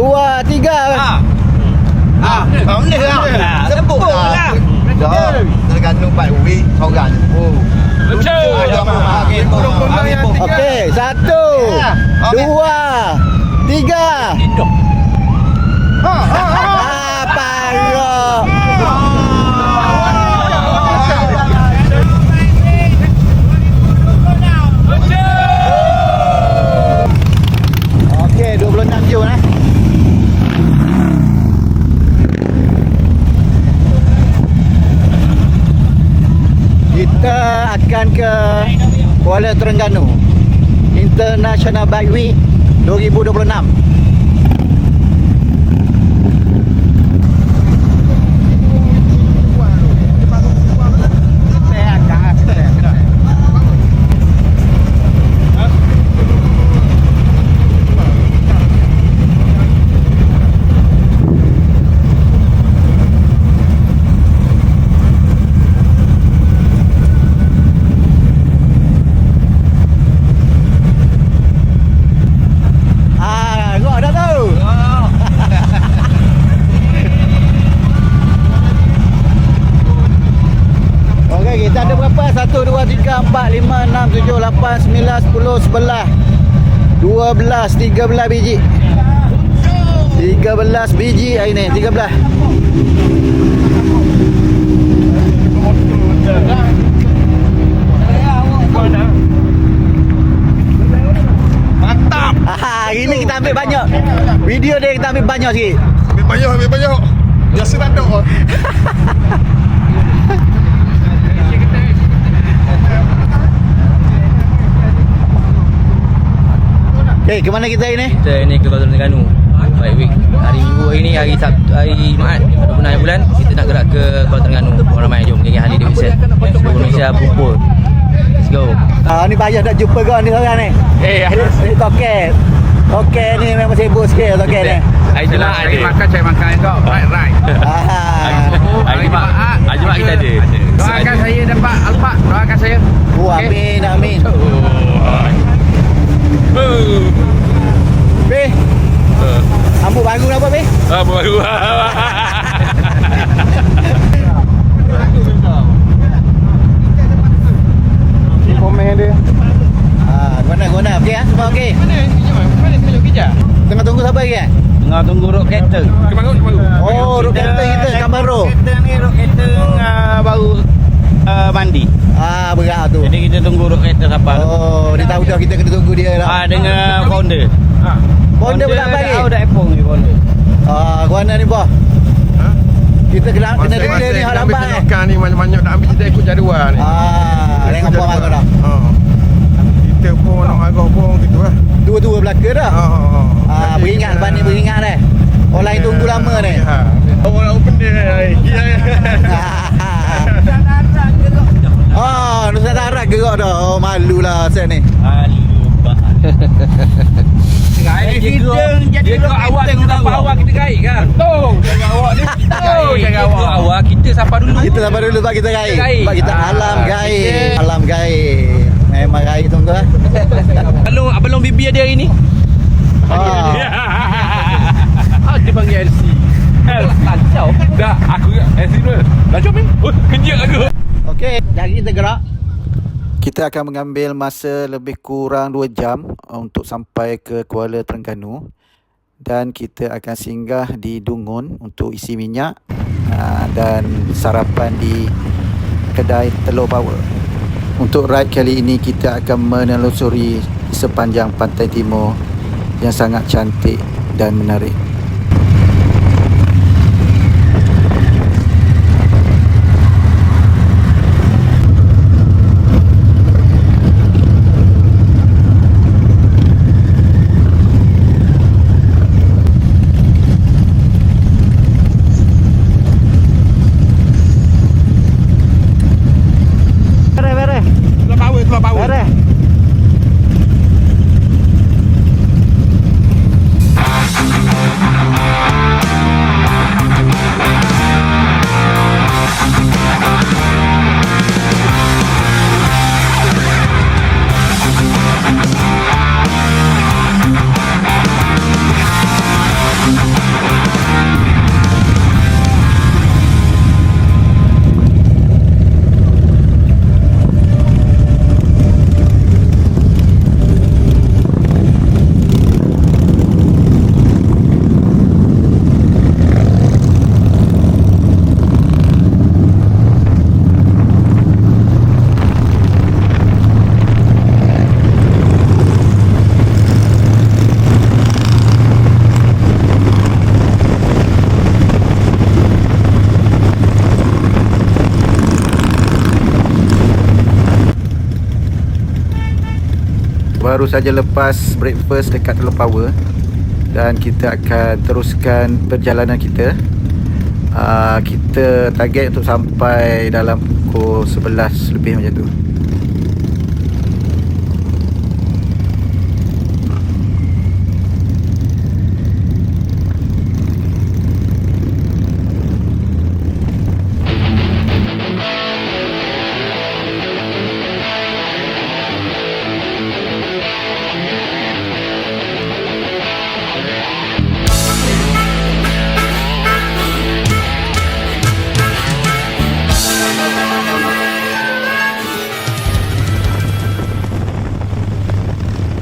2, 3. Boleh lah. Sebut lah. Dah. Terengganu Bike Week seorang. Oh. Betul. Okey, 1, 2, 3. Parah. Okey, 26 Jun Kita akan ke Kuala Terengganu International Bike Week 2026. Kita ada berapa? 1, 2, 3, 4, 5, 6, 7, 8, 9, 10, 11 12, 13 biji 13 biji hari ni 13. Mantap. Hari ni kita ambil banyak. Video dia kita ambil banyak sikit. Ambil banyak. Biasa tak ada. Okay, ke mana kita hari ni? Kita ni ke Kuala Terengganu Bike Week. Hari Minggu hari ni, hari Sabtu, hari Jumaat 26 bulan. Kita nak gerak ke Kuala Terengganu. Orang ramai, jom geng Harley Davidson. Seluruh Malaysia berkumpul. Let's go. Ni payah nak jumpa kau ni seorang ni. Ni toket. Toket ni memang sibuk sikit toket ni. Hari Jumaat Cari makan kau. Right. Hari Jumaat kita ada. Doakan saya dapat alpak. Doakan saya. Oh, amin. Be. Rambut baru apa, Be? Baru. Ni komen dia. Guna. Okey ah, semua okey. Mana tunjuk kerja? Tengah tunggu siapa lagi? Tengah tunggu road kereta. Kemaru. Oh, road kereta kita Kamaro. Kereta ni road kereta baru mandi. Berat tu. Jadi kita tunggu road kereta sampai. Oh, dia tahu dah kita kena tunggu dia lah. Dengan founder. Bonda pula bagi. Dah Apple ni founder. Guna ni boh. Kita kena delay ni hal lambat ni. Makan ni banyak tak ambil kita ikut jadual ni. Tengok apa marah dah. Kita pun nak marah pun gitu lah. Dua-dua belaka dah. Beringat lepas ni beringat dah. Orang lain tunggu lama ni. Orang benda Nusantara gerak dah. Oh, malulah set ni. Dia ke awak kita sampai awak kita gaik kan? Betul. Jaga awak ni. Jaga awak kita sampai dulu. Kita sampai dulu sebab kita gaik. Sebab kita alam gaik. Alam gaik. Memang gaik tunggu lah. Abang bibi ada hari ni? Dia panggil LC. Kacau. Dah aku LC dulu. Dah jom ni. Kejap aku. Okey, jari kita gerak. Kita akan mengambil masa lebih kurang 2 jam untuk sampai ke Kuala Terengganu. Dan kita akan singgah di Dungun untuk isi minyak dan sarapan di kedai Telur Power. Untuk ride kali ini kita akan menelusuri sepanjang pantai timur yang sangat cantik dan menarik. baru saja lepas breakfast dekat Teluk Power dan kita akan teruskan perjalanan kita. Kita target untuk sampai dalam pukul 11 lebih macam tu.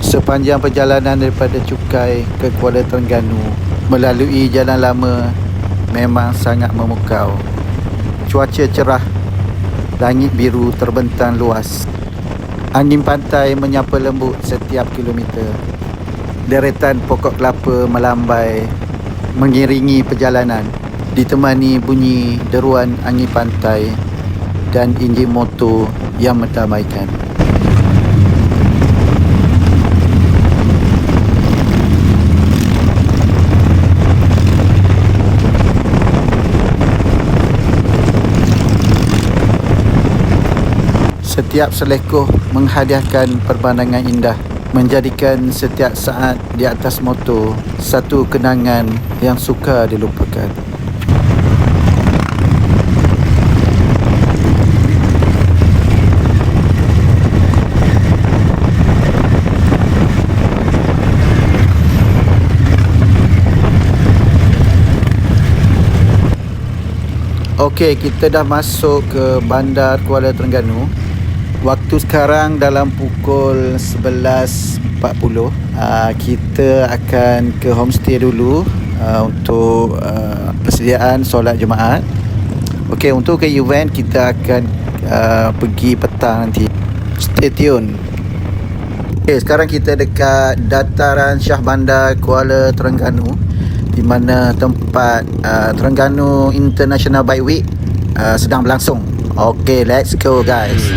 Sepanjang perjalanan daripada Cukai ke Kuala Terengganu melalui jalan lama memang sangat memukau. Cuaca cerah, langit biru terbentang luas. Angin pantai menyapa lembut setiap kilometer. Deretan pokok kelapa melambai mengiringi perjalanan, ditemani bunyi deruan angin pantai dan enjin motor yang mendamaikan. Setiap selekoh menghadiahkan pemandangan indah, menjadikan setiap saat di atas motor satu kenangan yang sukar dilupakan. Okey, kita dah masuk ke Bandar Kuala Terengganu. Waktu sekarang dalam pukul 11.40. Kita akan ke homestay dulu untuk persediaan solat Jumaat. Okey, untuk ke event kita akan pergi petang nanti. Stay tune. Okey, sekarang kita dekat Dataran Shah Bandar Kuala Terengganu, di mana tempat Terengganu International Bike Week sedang berlangsung. Okey, let's go guys.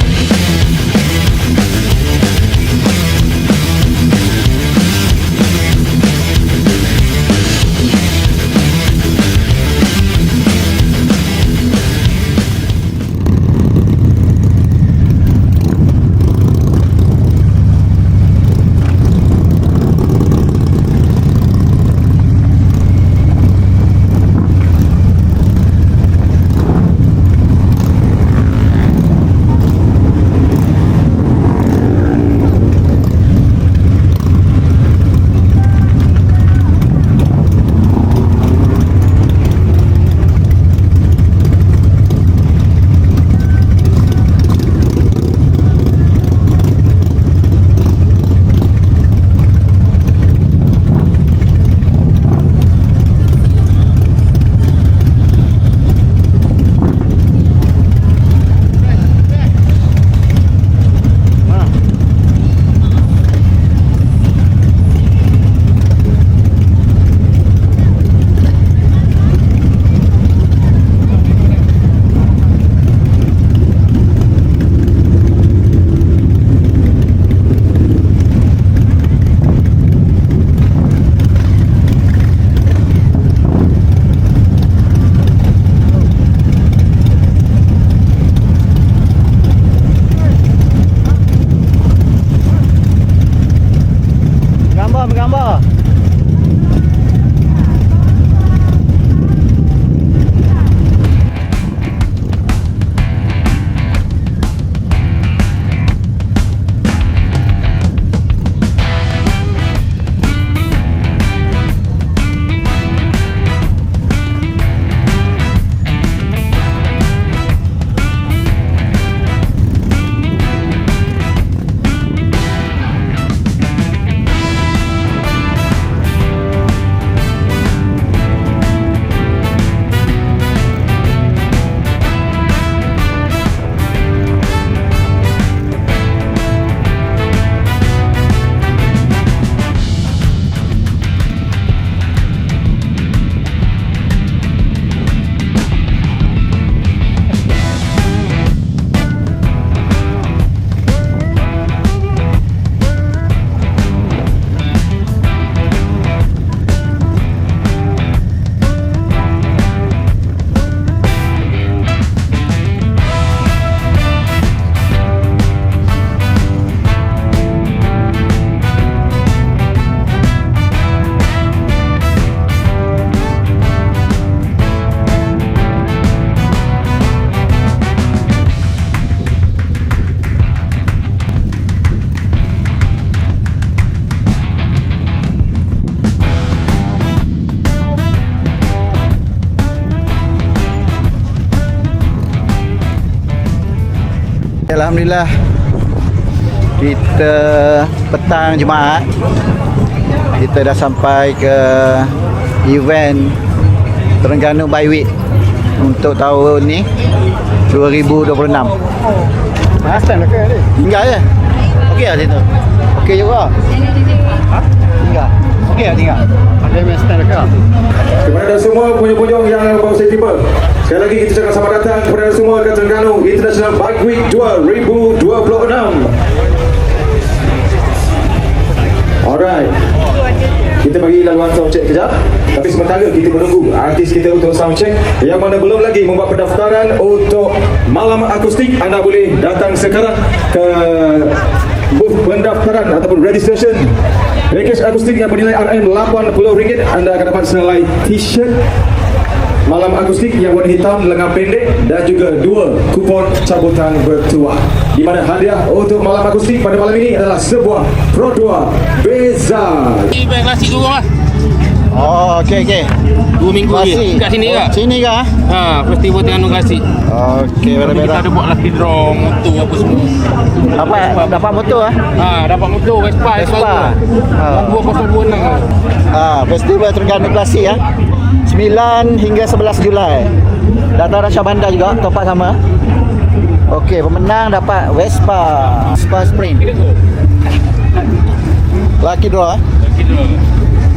Alhamdulillah kita petang Jumaat kita dah sampai ke event Terengganu Byway untuk tahun ni 2026. Asal nak ke ni? Tinggal je. Okey lah situ. Okey juga. Ha? Tinggal. Okey lah tinggal. Ada stand dekat. Kepada semua pengunjung yang baru saja tiba, sekali lagi kita ucapkan selamat datang kepada semua ke Terengganu International Bike Week 2026. Alright, kita bagi laluan soundcheck kejap. Tapi sementara kita menunggu artis kita untuk soundcheck. Yang mana belum lagi membuat pendaftaran untuk malam akustik, anda boleh datang sekarang ke booth pendaftaran ataupun registration. Package akustik yang bernilai RM80, anda akan dapat senilai t-shirt malam akustik yang warna hitam lengan pendek dan juga 2 kupon cabutan bertuah. Di mana hadiah untuk malam akustik pada malam ini adalah sebuah Pro 2 Beza. Event klasik tu lah. Oh, okey okey. 2 minggu Klasik. lagi. Kat sini ke? Sini ke? Festival Terengganu Klasik. Okey, Kita berbeza. ada buat lucky draw motor apa semua. Dapat motor ah. Dapat motor Vespa. Vespa. 2026. Festival Terengganu Klasik 9 hingga 11 Julai. Data Rasha Bandar juga tempat sama. Okey, pemenang dapat Vespa Sprint. Lucky draw. Lucky draw.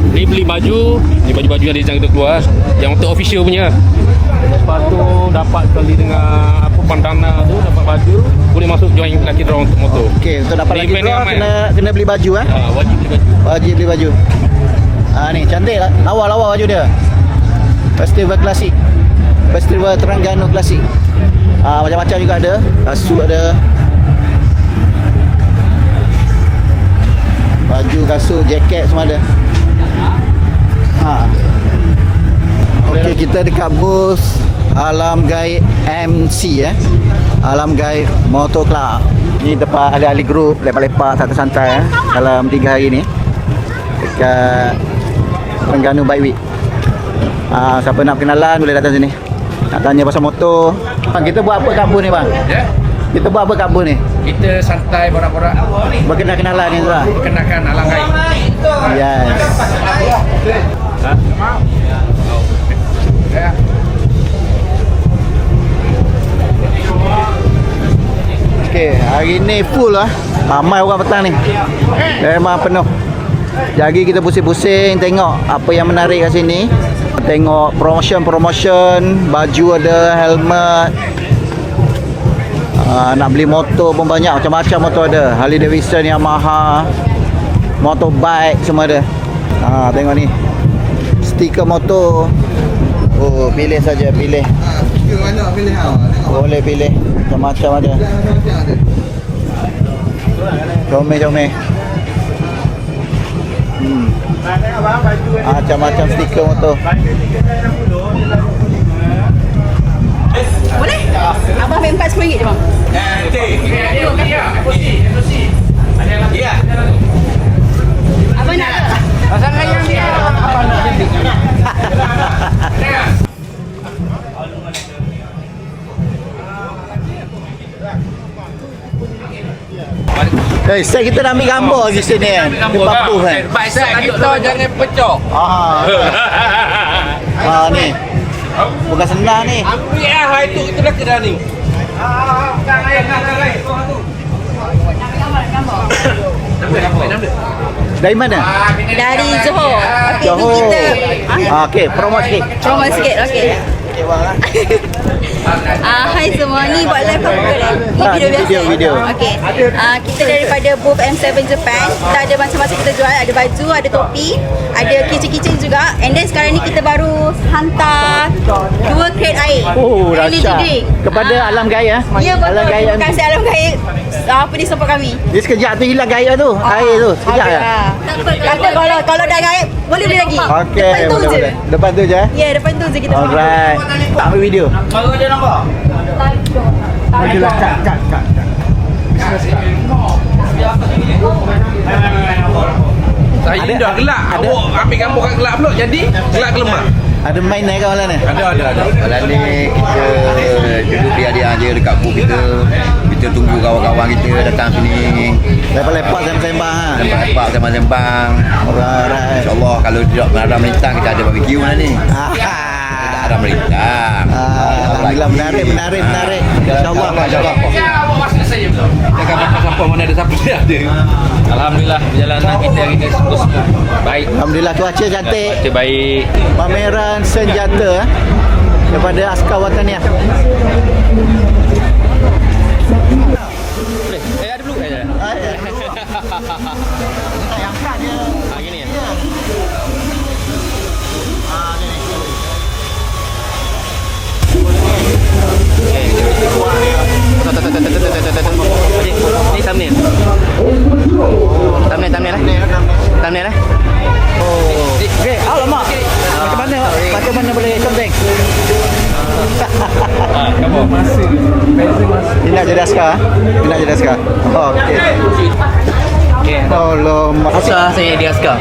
Ni beli baju, ni baju-baju yang dia kita keluar, yang untuk official punya. Lepas tu dapat sekali dengan apa bandana tu, dapat baju, boleh masuk join lucky draw untuk motor. Okey, untuk dapat lucky Event draw yang ramai. kena beli baju Wajib beli baju. Wajib beli baju. Ni cantik lah. Lawa-lawa baju dia. Festival Klasik. Festival Terengganu Klasik. Macam-macam juga ada. Kasut ada. Baju, kasut, jaket semua ada. Okey, kita dekat booth Alam Gaib MC Alam Gaib Motor Club. Ni depan ahli-ahli grup lepak-lepak santai-santai dalam 3 hari ni dekat Terengganu Bike Week. Siapa nak kenalan boleh datang sini. Nak tanya pasal motor. Kita buat apa kat booth ni bang? Ya. Kita buat apa kat booth ni? Kita santai borak-borak. Berkenal-kenalan ni tu lah. Kenakan Alam Gaib. Yes. Okey, hari ni full lah. Ramai orang petang ni. Memang penuh. Jadi kita pusing-pusing tengok apa yang menarik kat sini. Tengok promotion, baju ada, helmet. Nak beli motor pun banyak, macam-macam motor ada. Harley Davidson, Yamaha, motorbike semua ada. Tengok ni. Stiker motor. Oh, pilih saja, pilih. Mana pilih Boleh pilih. Macam-macam ada. Comel-comel. Macam-macam stiker motor. Boleh? Abang ambil 4 RM10 je bang. Abang nak ke? Pasangan yang dia. Abang nak jadi. Set kita nak ambil gambar di sini kan. Di bapus kan. Set kita jangan pecah. Ni. Bukan senang ni. Ambil lah itu kita dah kena ni. Dari mana? Dari Johor. Okey, ni Johor. kita Okey, promote sikit. promo sikit. Okey. Hai semua, ni buat live apa ke? Ni video biasa. Video. Okey. Kita daripada booth M7 Japan. Kita ada macam-macam kita jual, ada baju, ada topi, ada kitchen juga. And then sekarang ni kita baru hantar 2 crate air. Energy Dahsyat. drink. Kepada Alam Gaib Ya betul. Alam Gaib. Terima kasih Alam Gaib. Apa dia support kami? Dia sekejap tu hilang gaib tu. Air tu. Sekejap je. Kata kalau dah gaib boleh beli lagi. Okey, Depan tu je. boleh. Depan tu je. Ya, depan tu je kita. Alright. Ambil video. Baru ada nombor. Okeylah, kat. Saya ni dah gelak. Awak ambil gambar kat gelak pula. Jadi gelak ke lemah? Ada main naik kat malam ni? Ada. Malam ni kita duduk dia je dekat booth kita kita tunggu kawan-kawan kita datang sini. Lepak-lepak sembang-sembang ha. Lepak sembang-sembang. Alright. InsyaAllah kalau tidak ada melintang kita ada barbecue mana ni. Kita tak ada melintang. Alhamdulillah menarik. InsyaAllah. Kita akan makan siapa mana ada siapa dia ada. Alhamdulillah perjalanan kita hari ini sungguh baik. Alhamdulillah cuaca cantik. Cuaca baik. Pameran senjata daripada askar wataniah. Ada dulu aja. Gini ya. Ini thumbnail. Thumbnail lah. Oh. Okey, alamak. Macam mana boleh combeng? Kamu Ini nak jadi askar. Okey. Alamak. Asal saya di askar.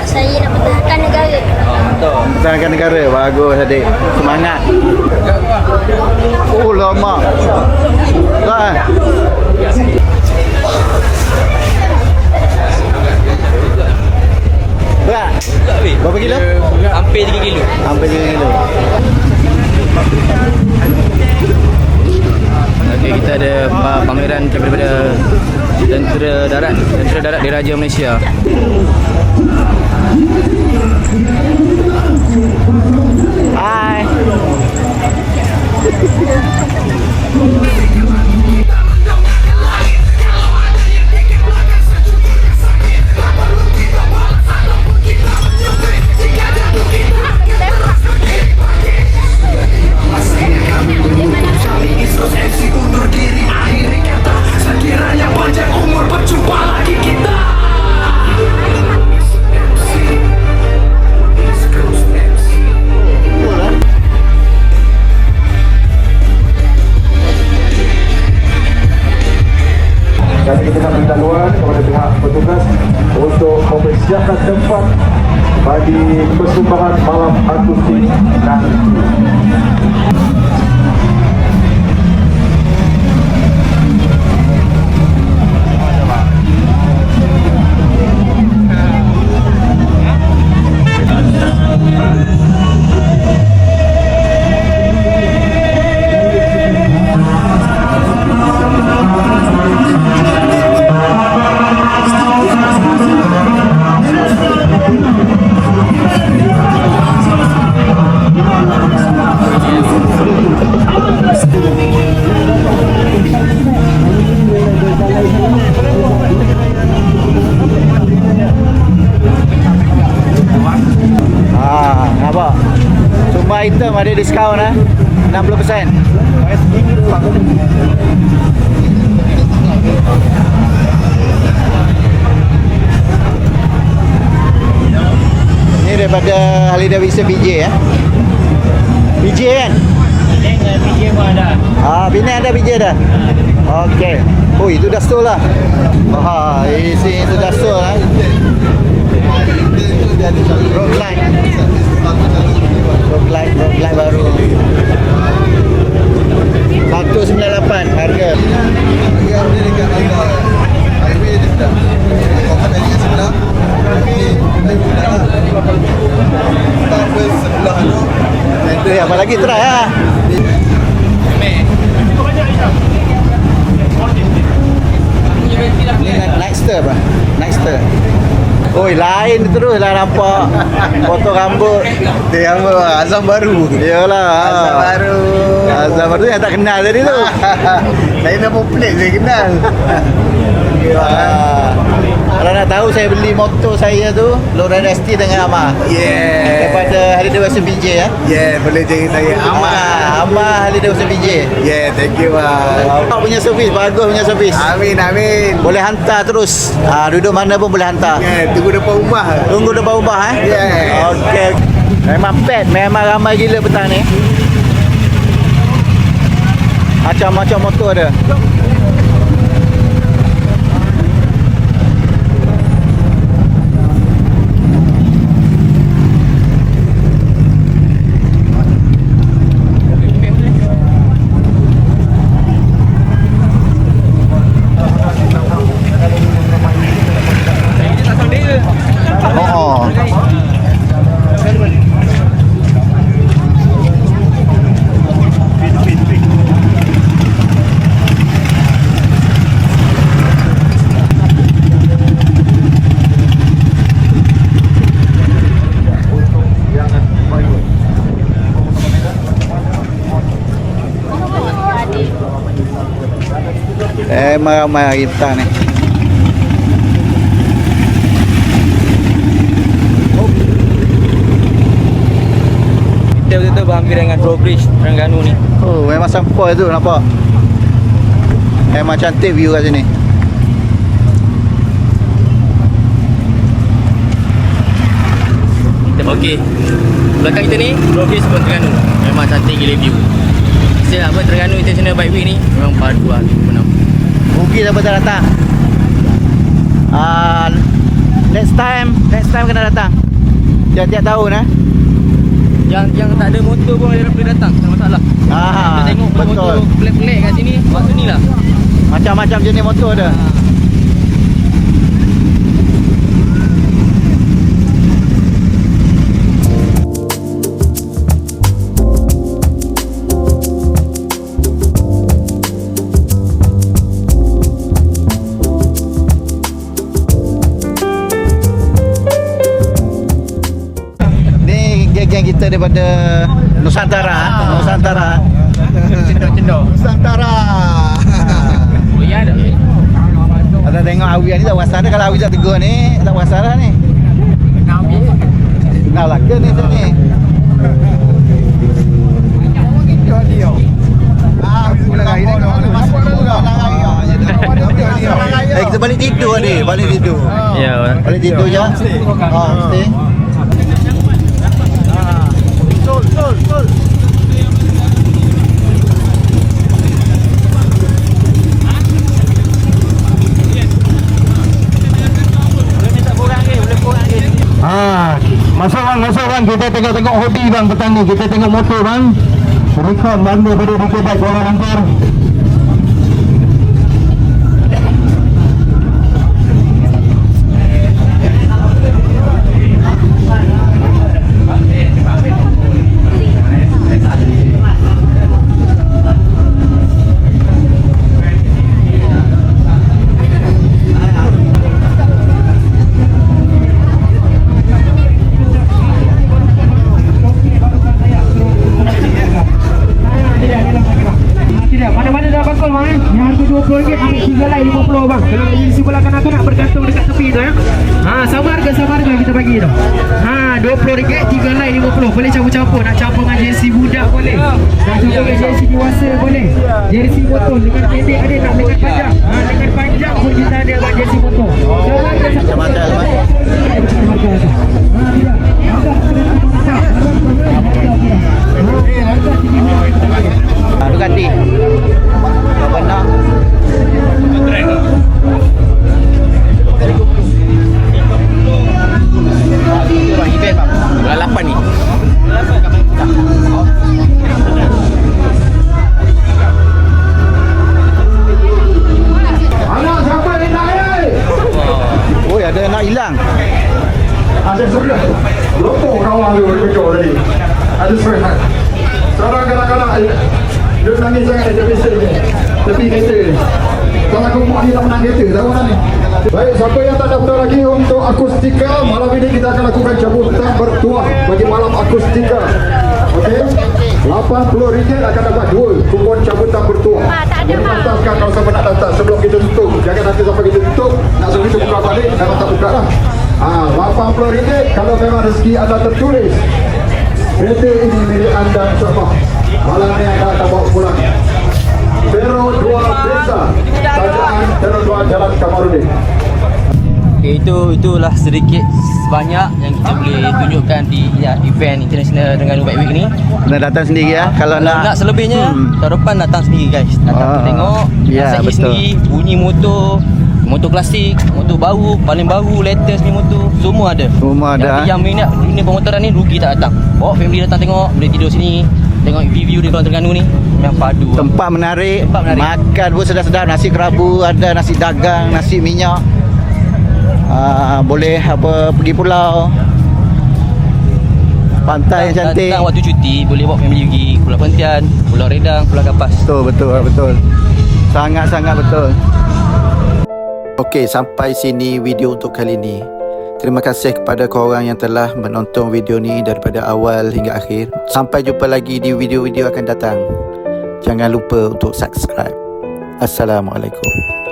Saya nak pertahankan negara. Pertahankan negara. Bagus adik. Semangat. Oh lama. Lah. Berat? Berapa kilo? Hampir 3 kilo. Hampir 3 kilo. Okey, kita ada pameran daripada Tentera Darat Diraja Malaysia. Hai. Dan kita nak minta luar kepada pihak petugas untuk mempersiapkan tempat bagi persembahan malam akustik nanti. Nampak? Semua item ada diskaun 60%. Ini daripada Harley Davidson BJ BJ kan? BJ pun ada. Penang ada BJ dah. Okey. Oh, itu dah store lah. Isi itu dah store lah. Rockline baru 198 harga. Apa lagi try ha? Ni Nightster apa? Nightster. Oi, lain terus lah nampak. Potong rambut. Dia Azam baru. Iyalah. Azam baru yang tak kenal tadi tu. Saya nombor plate saya kenal. Kalau nak tahu saya beli motor saya tu Lorraine ST dengan Amar. Daripada Harley Davidson BJ Boleh cari saya Amar Harley Davidson BJ. Thank you Awak punya servis bagus punya servis. Amin. Boleh hantar terus. Duduk mana pun boleh hantar. Tunggu depan rumah. Tunggu depan rumah Okey. Memang pet, memang ramai gila petang ni. Macam-macam motor ada. ramai-ramai hari petang ni. Kita betul-betul berhampir dengan Drawbridge Terengganu ni. Oh, memang sampai tu nampak. Memang cantik view kat sini. Okey. Belakang kita ni Drawbridge Terengganu. Memang cantik gila view. Saya apa Terengganu International Bikeway ni memang padu lah benar. Rugi dah betul datang. Next time kena datang. Tiap-tiap tahun Yang tak ada motor pun boleh datang, tak masalah. Kita tengok betul. motor pelik-pelik kat sini, waktu ni lah. Macam-macam jenis motor ada. Geng kita daripada Nusantara. Cendok-cendok. Nusantara. Oh ya dah. Ada tengok Awi ni tak puas ada. Kalau Awi tak tegur ni tak puas ada ni. Kenal lah ke ni sini. Kita balik tidur ni, balik tidur. Ya. Balik tidur je. Mesti. Betul. Masuk bang, kita tengok hobi bang petang ni. Kita tengok motor bang. Rekod bangga pada DK Bike Kuala Lumpur. Mana-mana dah bakal bang yang harga RM20 ambil 3 lay RM50 bang. Kalau di sebelah kanan-kanan bergantung dekat tepi tu sama harga kita bagi tu. RM20 3 lay RM50. Boleh campur-campur, nak campur dengan jersey budak boleh. Nak campur dengan jersey dewasa boleh. Jersey motor dengan pendek ada, nak lengan panjang. Lengan panjang pun kita ada buat jersey motor. Macam-macam bang. Ducati. Benar. Bulan 8 ni. Anak siapa yang nak Oh, ada nak hilang. Ada sudah. Lopong kawan tu kejauh tadi. Ada sudah. Sekarang kadang-kadang dia nangis sangat tepi kereta ni. Kalau aku buat dia tak menang kereta, tahu kan ni? Baik, siapa yang tak daftar lagi untuk akustika, malam ini kita akan lakukan cabutan bertuah bagi malam akustika. Okey? RM80 akan dapat 2 kupon cabutan bertuah. Jadi daftarkan kalau siapa nak daftar sebelum kita tutup. Jangan nanti sampai kita tutup, nak suruh kita buka balik, kalau tak buka lah. RM80 kalau memang rezeki anda tertulis. Kereta ini milik anda insyaAllah. Malam ni anda akan bawa pulang. Vero 2 Desa, Tajaan Vero 2 Jalan Kamarudin. Okay, itulah sedikit sebanyak yang kita boleh tunjukkan di event International Terengganu Bikeway ni. Nak datang sendiri kalau nak selebihnya tahun depan datang sendiri guys. Datang tengok, ya, rasain sendiri bunyi motor klasik, motor baru, paling baru, latest ni motor, semua ada. Jadi yang minat dunia pemotoran ni rugi tak datang. Bawa family datang tengok, boleh tidur sini, tengok view di Pulau Terengganu ni memang padu. Tempat menarik. Makan pun sedap-sedap, nasi kerabu, ada nasi dagang, nasi minyak. Boleh pergi pulau. Pantai yang cantik. Datang waktu cuti boleh bawa family pergi Pulau Perhentian, Pulau Redang, Pulau Kapas. Betul. Sangat-sangat betul. Okey, sampai sini video untuk kali ini. Terima kasih kepada korang yang telah menonton video ni daripada awal hingga akhir. Sampai jumpa lagi di video-video akan datang. Jangan lupa untuk subscribe. Assalamualaikum.